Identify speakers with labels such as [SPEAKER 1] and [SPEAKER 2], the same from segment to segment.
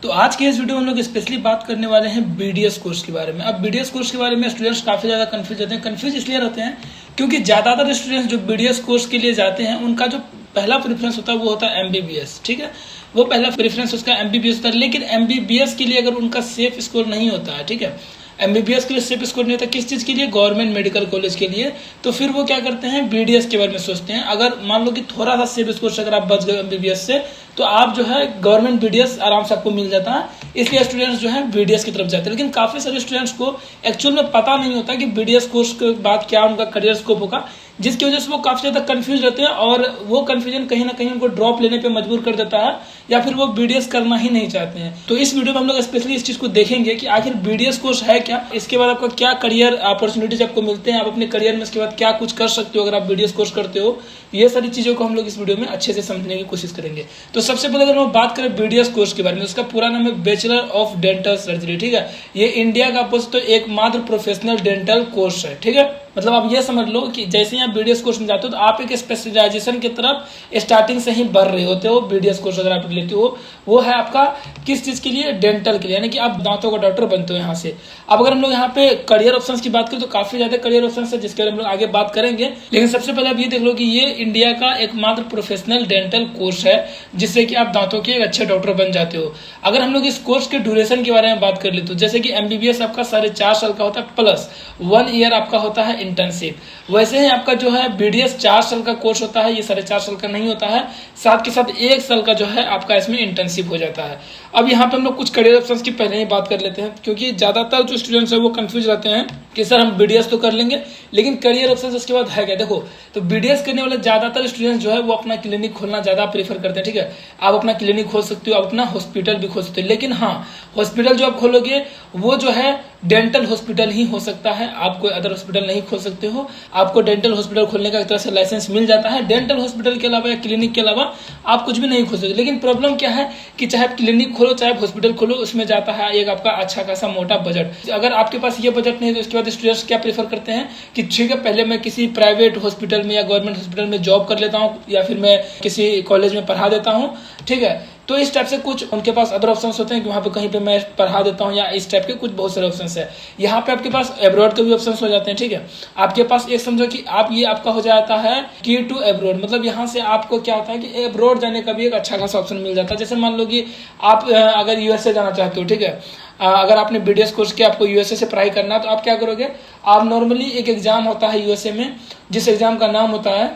[SPEAKER 1] तो आज के इस वीडियो में हम लोग स्पेशली बात करने वाले हैं बीडीएस कोर्स के बारे में। अब बीडीएस कोर्स के बारे में स्टूडेंट्स काफ़ी ज़्यादा कंफ्यूज रहते हैं। कंफ्यूज इसलिए रहते हैं क्योंकि ज़्यादातर स्टूडेंट्स जो बीडीएस कोर्स के लिए जाते हैं उनका जो पहला प्रेफरेंस होता है वो होता है एमबीबीएस। ठीक है, वो पहला प्रेफरेंस उसका एमबीबीएस होता है। लेकिन एमबीबीएस के लिए अगर उनका सेफ स्कोर नहीं होता है, ठीक है, एमबीबीएस के लिए सेफ स्कोर नहीं होता, किस चीज़ के लिए? गवर्नमेंट मेडिकल कॉलेज के लिए। तो फिर वो क्या करते हैं, बीडीएस के बारे में सोचते हैं। अगर मान लो कि थोड़ा सा सेफ स्कोर से अगर आप बच गए एमबीबीएस से, तो आप जो है गवर्नमेंट बीडीएस आराम से आपको मिल जाता है। इसलिए स्टूडेंट्स जो है बीडीएस की तरफ जाते हैं। लेकिन काफ़ी सारे स्टूडेंट्स को एक्चुअल में पता नहीं होता कि बीडीएस कोर्स के बाद क्या उनका करियर स्कोप होगा, जिसकी वजह से वो काफ़ी ज़्यादा कंफ्यूज रहते हैं और वो कंफ्यूजन कहीं ना कहीं उनको ड्रॉप लेने पे मजबूर कर देता है या फिर वो बीडीएस करना ही नहीं चाहते हैं। तो इस वीडियो में हम लोग स्पेशली इस चीज़ को देखेंगे कि आखिर बीडीएस कोर्स है क्या, इसके बाद आपका क्या करियर अपॉर्चुनिटीज आपको मिलते हैं, आप अपने करियर में इसके बाद क्या कुछ कर सकते हो अगर आप बीडीएस कोर्स करते हो। ये सारी चीज़ों को हम लोग इस वीडियो में अच्छे से समझने की कोशिश करेंगे। तो सबसे पहले अगर हम बात करें बीडीएस कोर्स के बारे में, उसका पूरा नाम है बैचलर ऑफ डेंटल सर्जरी। ठीक है, ये इंडिया का तो एकमात्र प्रोफेशनल डेंटल कोर्स है। ठीक है, मतलब आप ये समझ लो कि जैसे ही आप बीडीएस कोर्स में जाते हो तो आप एक स्पेशलाइजेशन की तरफ स्टार्टिंग से ही बढ़ रहे होते हो। बीडीएस कोर्स अगर आप लेते हो वो है आपका किस चीज के लिए? डेंटल के लिए, यानी कि आप दांतों का डॉक्टर बनते हो यहाँ से। अब अगर हम लोग यहाँ पे करियर ऑप्शंस की बात करें तो काफी ज्यादा करियर ऑप्शंस है जिसके बारे में हम लोग आगे बात करेंगे। लेकिन सबसे पहले आप ये देख लो कि ये इंडिया का एकमात्र प्रोफेशनल डेंटल कोर्स है जिससे कि आप दांतों के एक अच्छे डॉक्टर बन जाते हो। अगर हम लोग इस कोर्स के ड्यूरेशन के बारे में बात कर ले तो जैसे कि एमबीबीएस आपका 4.5 साल का होता है प्लस 1 ईयर आपका होता है इंटर्नशिप। वैसे ही आपका जो है बीडीएस 4 साल का कोर्स होता है, ये 4.5 साल का नहीं होता है। साथ के साथ 1 साल का जो है आपका इसमें इंटर्नशिप हो जाता है। अब यहाँ पे हम लोग कुछ करियर ऑप्शंस की पहले ही बात कर लेते हैं क्योंकि ज्यादातर जो स्टूडेंट्स है वो कंफ्यूज रहते हैं कि सर हम बीडीएस तो कर लेंगे लेकिन करियर ऑप्शंस उसके बाद है क्या। देखो, तो बीडीएस करने वाले ज्यादातर स्टूडेंट्स जो है वो अपना क्लिनिक खोलना ज्यादा प्रीफर करते हैं। ठीक है, आप अपना क्लिनिक खोल सकते हो, आप अपना हॉस्पिटल भी खोल सकते हो। लेकिन हाँ, हॉस्पिटल जो आप खोलोगे वो जो है डेंटल हॉस्पिटल ही हो सकता है, आप कोई अदर हॉस्पिटल नहीं खोल सकते हो। आपको डेंटल हॉस्पिटल खोलने का एक तरह से लाइसेंस मिल जाता है। डेंटल हॉस्पिटल के अलावा या क्लिनिक के अलावा आप कुछ भी नहीं खोल सकते। लेकिन प्रॉब्लम क्या है कि चाहे आप क्लिनिक खोलो चाहे आप हॉस्पिटल खोलो, उसमें जाता है एक आपका अच्छा खासा मोटा बजट। अगर आपके पास ये बजट नहीं है तो इसके बाद स्टूडेंट्स क्या प्रेफर करते हैं कि ठीक है पहले मैं किसी प्राइवेट हॉस्पिटल में या गवर्नमेंट हॉस्पिटल में जॉब कर लेता हूँ या फिर मैं किसी कॉलेज में पढ़ा देता हूँ। ठीक है, तो इस टाइप से कुछ उनके पास अदर ऑप्शंस होते हैं कि वहाँ पे कहीं पे मैं पढ़ा देता हूँ या इस टाइप के कुछ बहुत सारे ऑप्शंस है। यहाँ पे आपके पास एब्रॉड के भी ऑप्शंस हो जाते हैं। ठीक है, आपके पास एक समझो कि आप ये आपका हो जाता है की टू एब्रॉड, मतलब यहाँ से आपको क्या होता है कि एब्रॉड जाने का भी एक अच्छा खासा ऑप्शन मिल जाता है। जैसे मान लो कि आप अगर यूएसए जाना चाहते हो, ठीक है, अगर आपने बीडीएस कोर्स किया आपको यूएसए से पढ़ाई करना है तो आप क्या करोगे, आप नॉर्मली एक एग्जाम होता है यूएसए में जिस एग्जाम का नाम होता है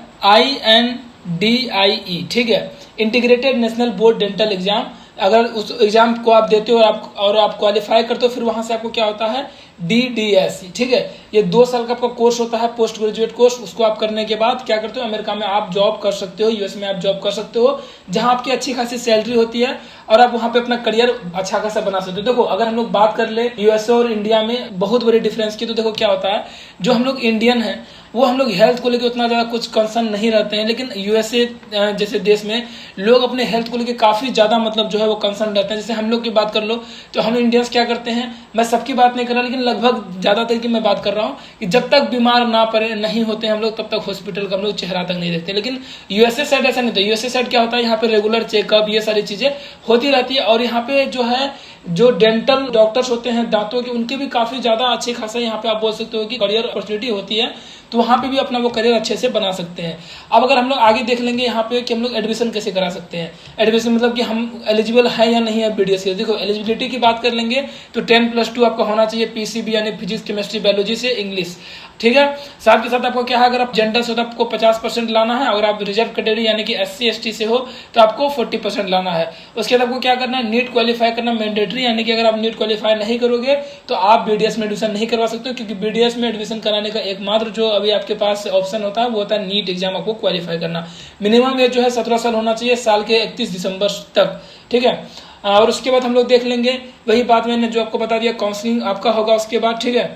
[SPEAKER 1] INDIE। ठीक है, integrated national board dental exam. अगर उस एग्जाम को आप देते हो और आप क्वालिफाई करते हो फिर वहां से आपको क्या होता है DDS। ठीक है, ये 2 साल का आपका कोर्स होता है, पोस्ट ग्रेजुएट कोर्स। उसको आप करने के बाद क्या करते हो, अमेरिका में आप जॉब कर सकते हो, यूएस में आप जॉब कर सकते हो जहां आपकी अच्छी खासी सैलरी होती है और आप वहां पे अपना करियर अच्छा खासा बना सकते हो। देखो, अगर हम लोग बात कर ले यूएसए और इंडिया में बहुत बड़ी डिफरेंस की, तो देखो क्या होता है, जो हम लोग इंडियन है वो हम लोग हेल्थ को लेकर उतना ज्यादा कुछ कंसर्न नहीं रहते हैं। लेकिन यूएसए जैसे देश में लोग अपने हेल्थ को लेकर काफी ज्यादा मतलब जो है वो कंसर्न रहते हैं। जैसे हम लोग की बात कर लो तो हम इंडियंस क्या करते हैं, मैं सबकी बात नहीं कर रहा लेकिन लगभग ज्यादातर की मैं बात कर रहा हूँ कि जब तक बीमार ना पड़े नहीं होते हम लोग तब तक हॉस्पिटल का हम लोग चेहरा तक नहीं देखते। लेकिन यूएसए साइड ऐसा नहीं होता। यूएसए साइड क्या होता है, यहाँ पे रेगुलर चेकअप ये सारी चीजें होती रहती है और यहाँ पे जो है जो डेंटल डॉक्टर्स होते हैं दांतों के, उनके भी काफी ज्यादा अच्छे खासा यहाँ पे आप बोल सकते हो कि करियर अपॉर्चुनिटी होती है। तो वहां पे भी अपना वो करियर अच्छे से बना सकते हैं। अब अगर हम लोग आगे देख लेंगे यहाँ पे कि हम लोग एडमिशन कैसे करा सकते हैं। एडमिशन मतलब कि हम एलिजिबल है या नहीं है बीडीएस के। देखो, एलिजिबिलिटी की बात कर लेंगे तो 10+2 आपका होना चाहिए पीसीबी यानी फिजिक्स केमिस्ट्री बायोलॉजी से इंग्लिश। ठीक है, साथ के साथ आपको क्या है, अगर आप जनरल से तो आपको 50% लाना है, अगर आप रिजर्व कैटेगरी यानी कि SC ST से हो तो आपको 40% लाना है। उसके बाद आपको क्या करना है, नीट क्वालिफाई करना मैंडेटरी, यानी कि अगर आप नीट क्वालिफाई नहीं करोगे तो आप बीडीएस में एडमिशन नहीं करवा सकते हो क्योंकि बीडीएस में एडमिशन कराने का एकमात्र जो अभी आपके पास ऑप्शन होता है वो होता है नीट एग्जाम आपको क्वालिफाई करना। मिनिमम एज जो है 17 साल होना चाहिए साल के 31 दिसंबर तक। ठीक है, और उसके बाद हम लोग देख लेंगे वही बात मैंने जो आपको बता दिया, काउंसलिंग आपका होगा उसके बाद। ठीक है,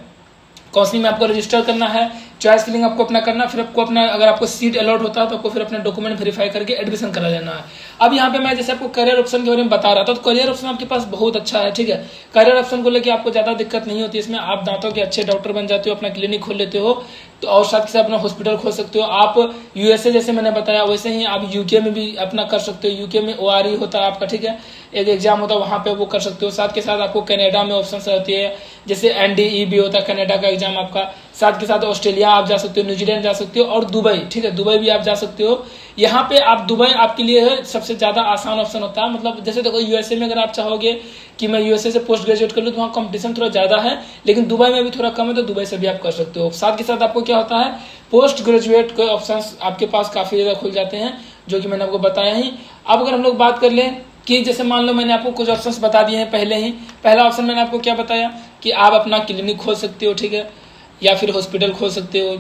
[SPEAKER 1] काउंसलिंग में आपको रजिस्टर करना है, चॉइस फिलिंग आपको अपना करना, फिर आपको अपना अगर आपको सीट अलॉट होता है तो आपको फिर अपने डॉक्यूमेंट वेरीफाई करके एडमिशन करा लेना है। अब यहाँ पे मैं जैसे आपको करियर ऑप्शन के बारे में बता रहा था तो करियर ऑप्शन आपके पास बहुत अच्छा है। ठीक है, करियर ऑप्शन को लेकर आपको ज्यादा दिक्कत नहीं होती, इसमें आप दांतों के अच्छे डॉक्टर बन जाते हो, अपना क्लिनिक खोल लेते हो तो और साथ के साथ अपना हॉस्पिटल खोल सकते हो। आप यूएसए जैसे मैंने बताया वैसे ही आप यूके में भी अपना कर सकते हो। यूके में ORE होता है आपका। ठीक है, एक एग्जाम होता है, वहाँ पे वो कर सकते हो। साथ के साथ आपको कनाडा में ऑप्शन रहती है, जैसे NDE भी होता है कनाडा का एग्जाम आपका। साथ के साथ ऑस्ट्रेलिया आप जा सकते हो, न्यूजीलैंड जा सकते हो और दुबई, ठीक है, दुबई भी आप जा सकते हो। यहाँ पे आप दुबई आपके लिए सबसे ज्यादा आसान ऑप्शन होता है। मतलब जैसे देखो USA में अगर आप चाहोगे कि मैं USA से पोस्ट ग्रेजुएट कर लूँ तो वहाँ कंपटीशन थोड़ा ज्यादा है, लेकिन दुबई में भी थोड़ा कम है, तो दुबई से भी आप कर सकते हो। साथ के साथ आपको क्या होता है, पोस्ट ग्रेजुएट के ऑप्शन आपके पास काफी ज्यादा खुल जाते हैं, जो कि मैंने आपको बताया ही। अब अगर हम लोग बात कर लें कि जैसे मान लो मैंने आपको कुछ ऑप्शंस बता दिए हैं पहले ही। पहला ऑप्शन मैंने आपको क्या बताया कि आप अपना क्लिनिक खोल सकते हो, ठीक है, या फिर हॉस्पिटल खोल सकते हो।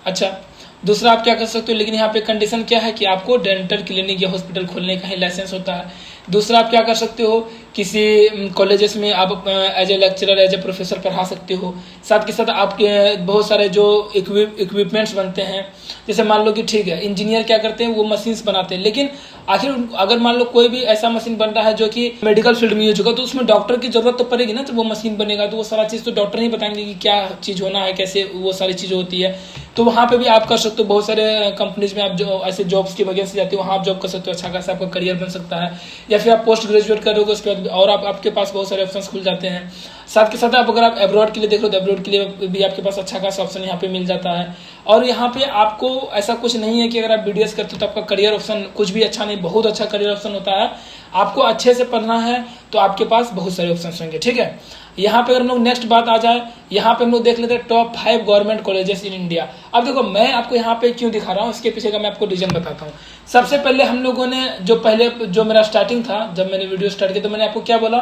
[SPEAKER 1] अच्छा, दूसरा आप क्या कर सकते हो, लेकिन यहाँ पे कंडीशन क्या है कि आपको डेंटल क्लिनिक या हॉस्पिटल खोलने का ही लाइसेंस होता है। दूसरा आप क्या कर सकते हो, किसी कॉलेजेस में आप as a lecturer, as a professor पढ़ा सकते हो। साथ के साथ आपके बहुत सारे जो इक्विपमेंट्स बनते हैं, जैसे मान लो कि ठीक है, इंजीनियर क्या करते हैं, वो मशीन्स बनाते हैं, लेकिन आखिर अगर मान लो कोई भी ऐसा मशीन बन रहा है जो कि मेडिकल फील्ड में यूज होगा, तो उसमें डॉक्टर की जरूरत तो पड़ेगी ना। तो वो मशीन बनेगा तो वो सारा चीज़ तो डॉक्टर ही बताएंगे कि क्या चीज़ होना है, कैसे वो सारी चीज़ होती है। तो वहाँ पे भी आप कर सकते हो। बहुत सारे कंपनीज में आप जो ऐसे जॉब्स की वजह से जाते हो, वहाँ आप जॉब कर सकते हो, अच्छा खासा आपका करियर बन सकता है। या फिर आप पोस्ट ग्रेजुएट करोगे उसके बाद और आपके पास बहुत सारे ऑप्शंस खुल जाते हैं। साथ के साथ आप अगर आप एब्रॉड के लिए देख लो तो एब्रॉड के लिए भी आपके पास अच्छा खासा ऑप्शन यहाँ पे मिल जाता है। और यहाँ पे आपको ऐसा कुछ नहीं है कि अगर आप BDS करते हो तो आपका करियर ऑप्शन कुछ भी अच्छा नहीं, बहुत अच्छा करियर ऑप्शन होता है। आपको अच्छे से पढ़ना है तो आपके पास बहुत सारे ऑप्शन होंगे, ठीक है। यहाँ पे अगर हम लोग नेक्स्ट बात आ जाए, यहाँ पे हम लोग देख लेते हैं top 5 government colleges in India. अब देखो मैं आपको यहाँ पे क्यों दिखा रहा हूँ, इसके पीछे का मैं आपको रीजन बताता हूँ। सबसे पहले हम लोगों ने जो मेरा स्टार्टिंग था, जब मैंने वीडियो स्टार्ट किया तो मैंने आपको क्या बोला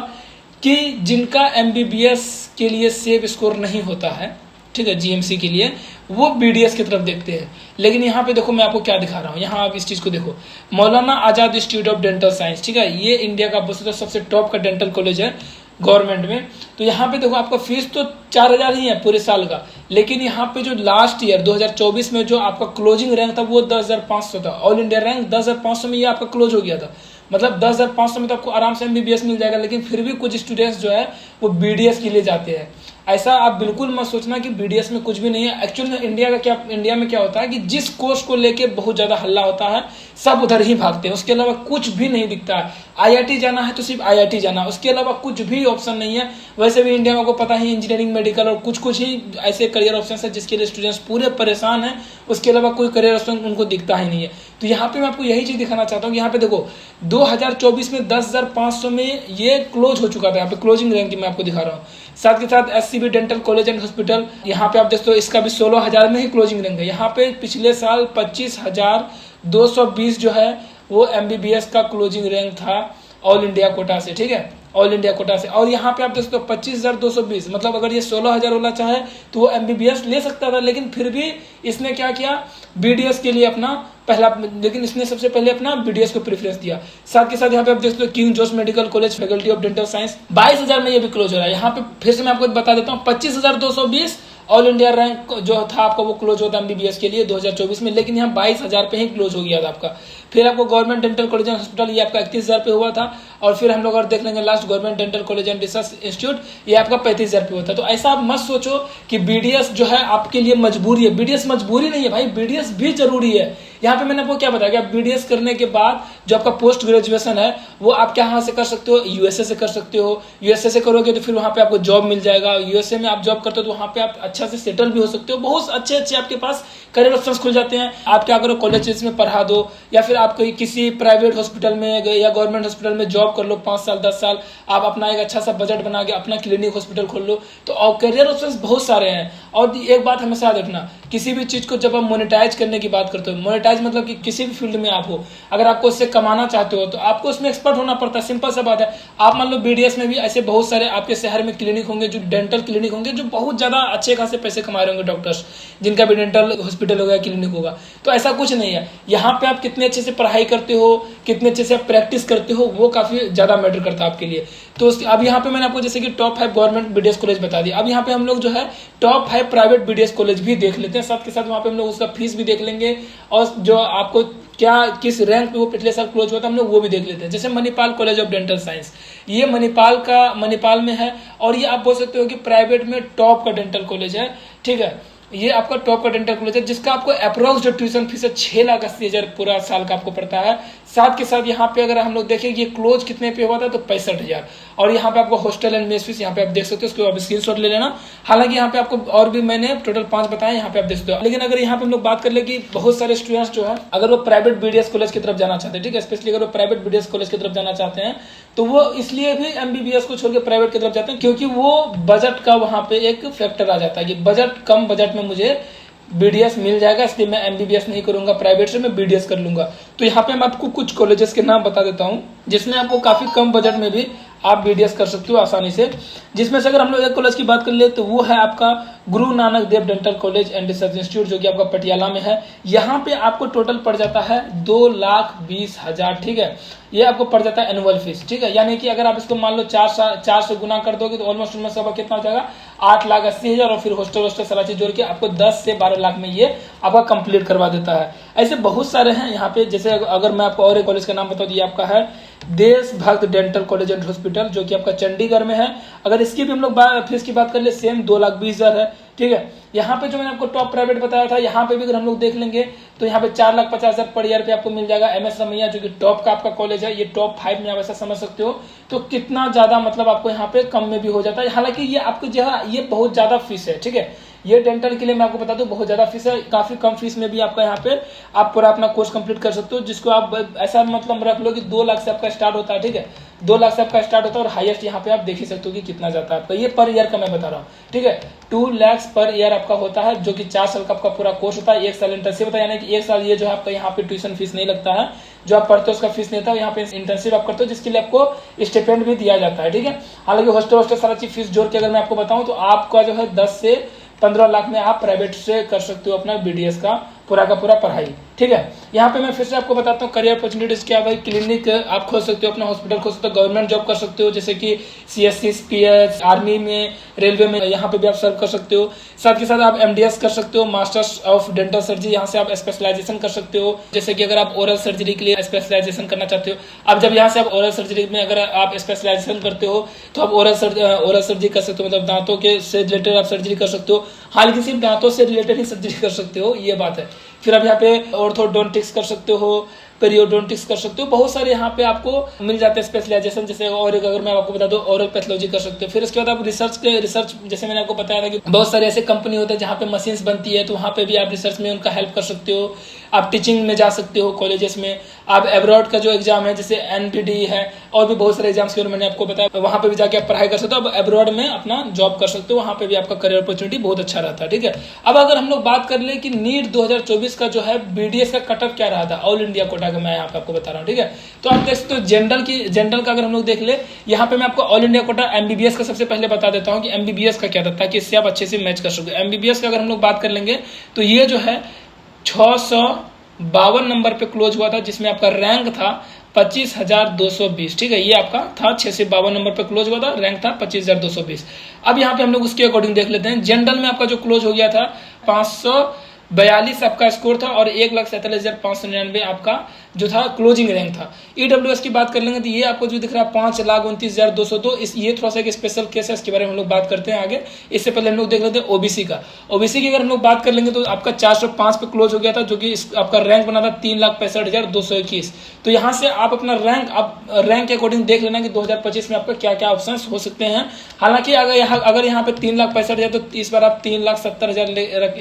[SPEAKER 1] कि जिनका MBBS के लिए सेव स्कोर नहीं होता है, ठीक है, GMC के लिए, वो BDS की तरफ देखते हैं। लेकिन यहाँ पे देखो मैं आपको क्या दिखा रहा हूँ, यहाँ आप इस चीज को देखो, Maulana Azad institute of dental science, ठीक है, ये इंडिया का सबसे टॉप का डेंटल कॉलेज है गवर्नमेंट में। तो यहाँ पे देखो आपका फीस तो 4,000 ही है पूरे साल का, लेकिन यहाँ पे जो लास्ट ईयर 2024 में जो आपका क्लोजिंग रैंक था वो 10,500 था। ऑल इंडिया रैंक 10,500 में ये आपका क्लोज हो गया था। मतलब 10,500 में तो आपको आराम से MBBS मिल जाएगा। लेकिन फिर भी कुछ स्टूडेंट्स जो है वो BDS के लिए जाते हैं। ऐसा आप बिल्कुल मत सोचना कि BDS में कुछ भी नहीं है। एक्चुअली इंडिया में क्या होता है कि जिस कोर्स को लेके बहुत ज्यादा हल्ला होता है सब उधर ही भागते हैं, उसके अलावा कुछ भी नहीं दिखता है। IIT जाना है तो सिर्फ IIT जाना, उसके अलावा कुछ भी ऑप्शन नहीं है। वैसे भी इंडिया में आपको पता ही इंजीनियरिंग, मेडिकल और कुछ ही ऐसे करियर ऑप्शन है जिसके लिए स्टूडेंट्स पूरे परेशान हैं। उसके अलावा कोई करियर ऑप्शन उनको दिखता ही नहीं है। तो यहाँ पे मैं आपको यही चीज दिखाना चाहता हूँ। यहाँ पे देखो 2024 में 10,500 में ये क्लोज हो चुका था। यहाँ पे क्लोजिंग रैंक मैं आपको दिखा रहा हूँ। साथ के साथ SCB dental college and hospital, यहाँ पे आप देखते हो इसका भी 16,000 में ही क्लोजिंग रैंक है। यहाँ पे पिछले साल 25,220 जो है वो MBBS का क्लोजिंग रैंक था ऑल इंडिया कोटा से, ठीक है, ऑल इंडिया कोटा से। और यहाँ पे आप देख सकते हो 25,220, मतलब अगर ये 16,000 वाला चाहे तो वो MBBS ले सकता था, लेकिन फिर भी इसने क्या किया, BDS के लिए अपना लेकिन इसने सबसे पहले अपना BDS को प्रेफरेंस दिया। साथ के साथ यहाँ पे आप देख सकते हो king George medical college faculty of dental science 22,000 में ये भी क्लोज हो रहा है। यहाँ पे फिर से मैं आपको बता देता हूँ 25,220 ऑल इंडिया रैंक जो था आपका वो क्लोज होता है MBBS के लिए 2024 में, लेकिन यहाँ 22,000 पे ही क्लोज हो गया था आपका। फिर आपको government dental college and hospital ये आपका 31,000 पे हुआ था। और फिर हम लोग अगर देख लेंगे last government dental college and research institute, ये आपका 35,000 पे होता है। तो ऐसा आप मत सोचो कि BDS जो है आपके लिए मजबूरी है। BDS मजबूरी नहीं है भाई, BDS भी जरूरी है। यहाँ पे मैंने आपको क्या बताया कि आप BDS करने के बाद जो आपका पोस्ट ग्रेजुएशन है वो आप कहाँ से कर सकते हो, USA से कर सकते हो। USA से करोगे तो फिर वहाँ पे आपको जॉब मिल जाएगा। USA में आप जॉब करते हो तो वहाँ पे आप अच्छा से सेटल भी हो सकते हो। बहुत अच्छे आपके पास करियर ऑप्शंस खुल जाते हैं। आप क्या करो, कॉलेजेस में पढ़ा दो या फिर आप किसी प्राइवेट हॉस्पिटल में या गवर्नमेंट हॉस्पिटल में जॉब कर लो 5 साल 10 साल, आप अपना एक अच्छा सा बजट बना के अपना क्लिनिक हॉस्पिटल खोल लो। तो करियर ऑप्शंस बहुत सारे हैं। और एक बात हमेशा याद रखना, किसी भी चीज को जब आप मोनेटाइज करने की बात करते हो, मोनेटाइज मतलब कि किसी भी फील्ड में आप हो, अगर आपको उससे कमाना चाहते हो तो आपको उसमें एक्सपर्ट होना पड़ता है। सिंपल सा बात है। आप मान लो BDS में भी ऐसे बहुत सारे आपके शहर में क्लिनिक होंगे, जो डेंटल क्लिनिक होंगे, जो बहुत ज्यादा अच्छे खासे पैसे कमा रहे होंगे डॉक्टर्स, जिनका भी डेंटल हॉस्पिटल होगा, क्लिनिक होगा। तो ऐसा कुछ नहीं है। यहाँ पे आप कितने अच्छे से पढ़ाई करते हो, कितने अच्छे से आप प्रैक्टिस करते हो, वो काफी ज्यादा मैटर करता है आपके लिए। तो अब यहाँ पे मैंने आपको जैसे कि टॉप 5 गवर्नमेंट BDS कॉलेज बता दिया। अब यहाँ पे हम लोग जो है टॉप 5 प्राइवेट BDS कॉलेज भी देख लेते हैं। साथ के साथ वहाँ पे हम लोग उसका फीस भी देख लेंगे और जो आपको क्या किस रैंक पे वो पिछले साल क्लोज हुआ था हम लोग वो भी देख लेते हैं। जैसे Manipal college of dental science, ये मणिपाल में है और ये आप बोल सकते हो कि प्राइवेट में टॉप का डेंटल कॉलेज है, ठीक है। ये आपका टॉप का डेंटल कॉलेज है, जिसका आपको अप्रोक्स जो ट्यूशन फीस है 6,80,000 पूरा साल का आपको पड़ता है। साथ के साथ यहाँ पे अगर हम लोग देखें ये क्लोज कितने पे हुआ था, तो 65,000। और यहाँ पे आपको हॉस्टल एंड मेस फीस यहाँ पे आप देख सकते हो, उसको आप स्क्रीनशॉट ले लेना। हालांकि यहाँ पे आपको और भी मैंने टोटल 5 बताए, यहाँ पे आप देख सकते हो। लेकिन अगर यहाँ पे हम लोग बात कर ले कि बहुत सारे स्टूडेंट्स जो है अगर वो प्राइवेट बीडीएस कॉलेज की तरफ जाना चाहते हैं, ठीक है, स्पेशली अगर वो प्राइवेट बीडीएस कॉलेज की तरफ जाना चाहते हैं, तो वो इसलिए भी एमबीबीएस को छोड़ के प्राइवेट की तरफ जाते हैं, क्योंकि वो बजट का वहां पे एक फैक्टर आ जाता है कि बजट कम बजट में मुझे बीडीएस मिल जाएगा, इसलिए मैं एमबीबीएस नहीं करूंगा प्राइवेट से, मैं बीडीएस कर लूंगा। तो यहाँ पे मैं आपको कुछ कॉलेजेस के नाम बता देता हूँ जिसमें आपको काफी कम बजट में भी आप बीडीएस कर सकते हो आसानी से। जिसमें से अगर हम लोग एक कॉलेज की बात कर ले तो वो है आपका Guru Nanak Dev dental college and research institute, जो कि आपका पटियाला में है। यहाँ पे आपको टोटल पड़ जाता है 2,20,000, ठीक है। ये आपको पड़ जाता है एनुअल फीस, ठीक है। यानी कि अगर आप इसको मान लो 4 से गुना कर दोगे तो ऑलमोस्ट उनमें सब कितना हो जाएगा, 8,80,000। और फिर हॉस्टल सारा चीज जोड़ के आपको 10 से 12 लाख में ये आपका कंप्लीट करवा देता है। ऐसे बहुत सारे हैं यहाँ पे। जैसे अगर मैं आपको और एक कॉलेज का नाम बताऊँ तो ये आपका है देशभक्त डेंटल कॉलेज एंड हॉस्पिटल, जो कि आपका चंडीगढ़ में है। अगर इसकी भी हम लोग फीस की बात कर ले, सेम 2,20,000 है, ठीक है। यहाँ पे जो मैंने आपको टॉप प्राइवेट बताया था, यहाँ पे भी अगर हम लोग देख लेंगे तो यहाँ पे 4,50,000 पर ईयर पे आपको मिल जाएगा। MS रमैया जो कि टॉप का आपका कॉलेज है, ये टॉप 5 में आप ऐसा समझ सकते हो। तो कितना ज्यादा मतलब आपको यहाँ पे कम में भी हो जाता है। हालांकि ये आपको जो है ये बहुत ज्यादा फीस है, ठीक है। ये डेंटल के लिए मैं आपको बता दूं बहुत ज्यादा फीस है। काफी कम फीस में भी आपका यहाँ पे आप पूरा अपना कोर्स कंप्लीट कर सकते हो, जिसको आप ऐसा मतलब रख लो कि 2 लाख से आपका स्टार्ट होता है, ठीक है। 2 लाख से आपका स्टार्ट होता है और हाईएस्ट यहाँ पे आप देख ही सकते हो कि कितना जाता है आपका। ये पर ईयर का मैं बता रहा हूँ, ठीक है। 2 लाख पर ईयर आपका होता है, जो कि 4 साल का आपका पूरा कोर्स होता है। 1 साल इंटर्नशिप होता है, यानी कि 1 साल ये जो है आपका यहाँ पे ट्यूशन फीस नहीं लगता है, जो आप पढ़ते हो उसका फीस नहीं था। यहाँ पे इंटर्नशिप आप करते हो जिसके लिए आपको स्टिपेंड भी दिया जाता है, ठीक है। हालांकि हॉस्टल सारा चीज फीस जोड़ के अगर मैं आपको बताऊं तो आपका जो है 10 से 15 लाख में आप प्राइवेट से कर सकते हो अपना बीडीएस का पूरा पढ़ाई, ठीक है। यहाँ पे मैं फिर से आपको बताता हूँ करियर अपॉर्चुनिटीज क्या भाई। क्लिनिक आप खोल सकते हो, अपना हॉस्पिटल खोल सकते हो, गवर्नमेंट जॉब कर सकते हो जैसे कि CSC, PS, आर्मी में, रेलवे में, यहाँ पे भी आप सर्व कर सकते हो। साथ के साथ आप MDS कर सकते हो, मास्टर्स ऑफ डेंटल सर्जरी, यहाँ से आप स्पेशलाइजेशन कर सकते हो। जैसे कि अगर आप ओरल सर्जरी के लिए स्पेशलाइजेशन करना चाहते हो, अब जब यहाँ से आप ओरल सर्जरी में अगर आप स्पेशलाइजेशन करते हो तो आप ओरल सर्जरी कर सकते हो, मतलब दांतों के से रिलेटेड आप सर्जरी कर सकते हो। हालांकि सिर्फ दांतों से रिलेटेड ही सर्जरी कर सकते हो, ये बात है। फिर आप यहाँ पे ऑर्थोडोंटिक्स कर सकते हो, पेरियोडोंटिक्स कर सकते हो, बहुत सारे यहाँ पे आपको मिल जाते हैं स्पेशलाइजेशन। जैसे और एक अगर मैं आपको बता दूं ओरल पैथोलॉजी कर सकते हो। फिर उसके बाद आप रिसर्च जैसे मैंने आपको बताया था कि बहुत सारे ऐसे कंपनी होते हैं जहाँ पे मशीन्स बनती है, तो वहाँ पे भी आप रिसर्च में उनका हेल्प कर सकते हो। आप टीचिंग में जा सकते हो कॉलेजेस में। आप एब्रॉड का जो एग्जाम है जैसे NPD है, और भी बहुत सारे एग्जाम्स के मैंने आपको बताया, वहाँ पे भी जाके आप पढ़ाई कर सकते हो। अब एब्रॉड में अपना जॉब कर सकते हो, वहाँ पे भी आपका करियर अपॉर्चुनिटी बहुत अच्छा रहता है, ठीक है। अब अगर हम लोग बात कर ले कि नीट 2024 का जो है BDS का कटअप क्या रहा था ऑल इंडिया कोटा का, मैं यहाँ पे आपको बता रहा हूँ, ठीक है। तो आप देख सकते हो जनरल का अगर हम लोग देख ले, यहाँ पे मैं आपको ऑल इंडिया कोटा MBBS का सबसे पहले बता देता हूँ कि MBBS का क्या था, ताकि इससे आप अच्छे से मैच कर सको। MBBS का अगर हम लोग बात कर लेंगे तो ये जो है 652 नंबर पे क्लोज हुआ था, जिसमें आपका रैंक था 25,220, ठीक है। ये आपका था 652 नंबर पे क्लोज हुआ था, रैंक था 25,220। अब यहाँ पे हम लोग उसके अकॉर्डिंग देख लेते हैं। जनरल में आपका जो क्लोज हो गया था 542 आपका स्कोर था, और 1,47,599 आपका जो था क्लोजिंग रैंक था। EWS की बात कर लेंगे तो ये आपको जो दिख रहा है 5,29,202। ये थोड़ा सा एक स्पेशल केस है, इसके बारे में हम लोग बात करते हैं आगे। इससे पहले हम लोग देख लेते हैं OBC का। OBC की अगर हम लोग बात कर लेंगे तो आपका 405 पे क्लोज हो गया था, जो कि आपका रैंक बना था 3,65,221। तो यहाँ से आप अपना रैंक के अकॉर्डिंग देख लेना कि 2025 में आपका क्या क्या ऑप्शन हो सकते हैं। हालांकि अगर यहाँ पे 3,65,000 तो इस बार आप 3,70,000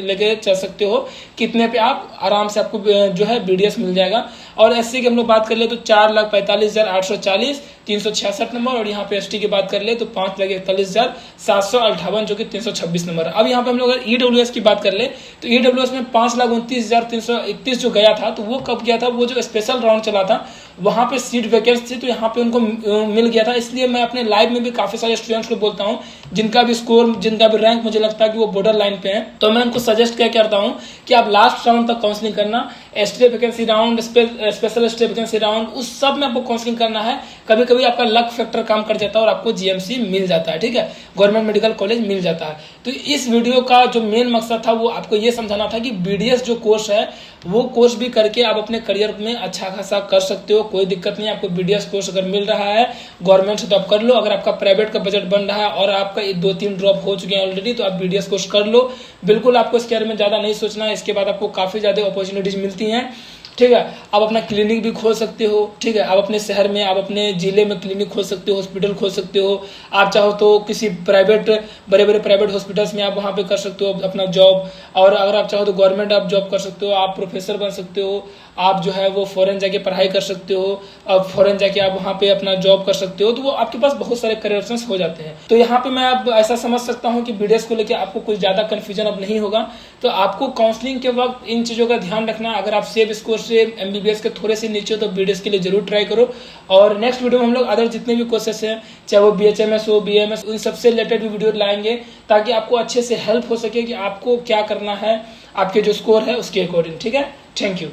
[SPEAKER 1] लेके चल सकते हो, कितने पे आप आराम से आपको जो है BDS मिल जाएगा। और SC की हम लोग बात कर ले तो 4,45,840 366 नंबर, और यहाँ पे ST की बात कर ले तो 5,41,758 जो कि 326 नंबर। अब यहाँ पे हम लोग अगर EWS की बात कर ले तो EWS में 5,29,331 जो गया था, तो वो कब गया था, वो जो स्पेशल राउंड चला था वहां पे सीट वैकेंसी थी, तो यहाँ पे उनको मिल गया था। इसलिए मैं अपने लाइव में भी काफी सारे स्टूडेंट्स को बोलता हूँ जिनका भी स्कोर, जिनका भी रैंक मुझे लगता है कि वो बॉर्डर लाइन पे है, तो मैं उनको सजेस्ट क्या करता हूँ कि आप लास्ट राउंड तक काउंसलिंग करना। ST vacancy round, special ST vacancy round, उस सब में आपको काउंसलिंग करना है। कभी कभी आपका लक फैक्टर काम कर जाता है और आपको GMC मिल जाता है, ठीक है, गवर्नमेंट मेडिकल कॉलेज मिल जाता है। तो इस वीडियो का जो मेन मकसद था वो आपको ये समझाना था कि BDS जो कोर्स है वो कोर्स भी करके आप अपने करियर में अच्छा खासा कर सकते हो, कोई दिक्कत नहीं है। आपको BDS कोर्स अगर मिल रहा है गवर्नमेंट से तो आप कर लो, अगर आपका प्राइवेट का बजट बन रहा है और आपका 2-3 ड्रॉप हो चुके हैं ऑलरेडी तो आप BDS कोर्स कर लो। बिल्कुल आपको इसके बारे में ज़्यादा नहीं सोचना है, इसके बाद आपको काफ़ी ज़्यादा अपॉर्चुनिटीज़ मिलती हैं, ठीक है। आप अपना क्लिनिक भी खोल सकते हो, ठीक है। आप अपने शहर में, आप अपने जिले में क्लिनिक खोल सकते हो, हॉस्पिटल खोल सकते हो। आप चाहो तो किसी प्राइवेट, बड़े बड़े प्राइवेट हॉस्पिटल्स में आप वहाँ पे कर सकते हो अपना जॉब, और अगर आप चाहो तो गवर्नमेंट आप जॉब कर सकते हो, आप प्रोफेसर बन सकते हो, आप जो है वो फॉरेन जाके पढ़ाई कर सकते हो, अब फॉरेन जाके आप वहाँ पे अपना जॉब कर सकते हो। तो वो आपके पास बहुत सारे करियर ऑप्शंस हो जाते हैं। तो यहाँ पे मैं अब ऐसा समझ सकता हूँ कि BDS को लेकर आपको कुछ ज़्यादा कन्फ्यूजन अब नहीं होगा। तो आपको काउंसलिंग के वक्त इन चीज़ों का ध्यान रखना। अगर आप सेफ स्कोर से MBBS के थोड़े से नीचे हो तो BDS के लिए जरूर ट्राई करो। और नेक्स्ट वीडियो में हम लोग अदर जितने भी कोर्सेस हैं, चाहे वो BHMS हो, BAMS, उन सबसे रिलेटेड भी वीडियो लाएंगे ताकि आपको अच्छे से हेल्प हो सके कि आपको क्या करना है आपके जो स्कोर है उसके अकॉर्डिंग, ठीक है। Thank you.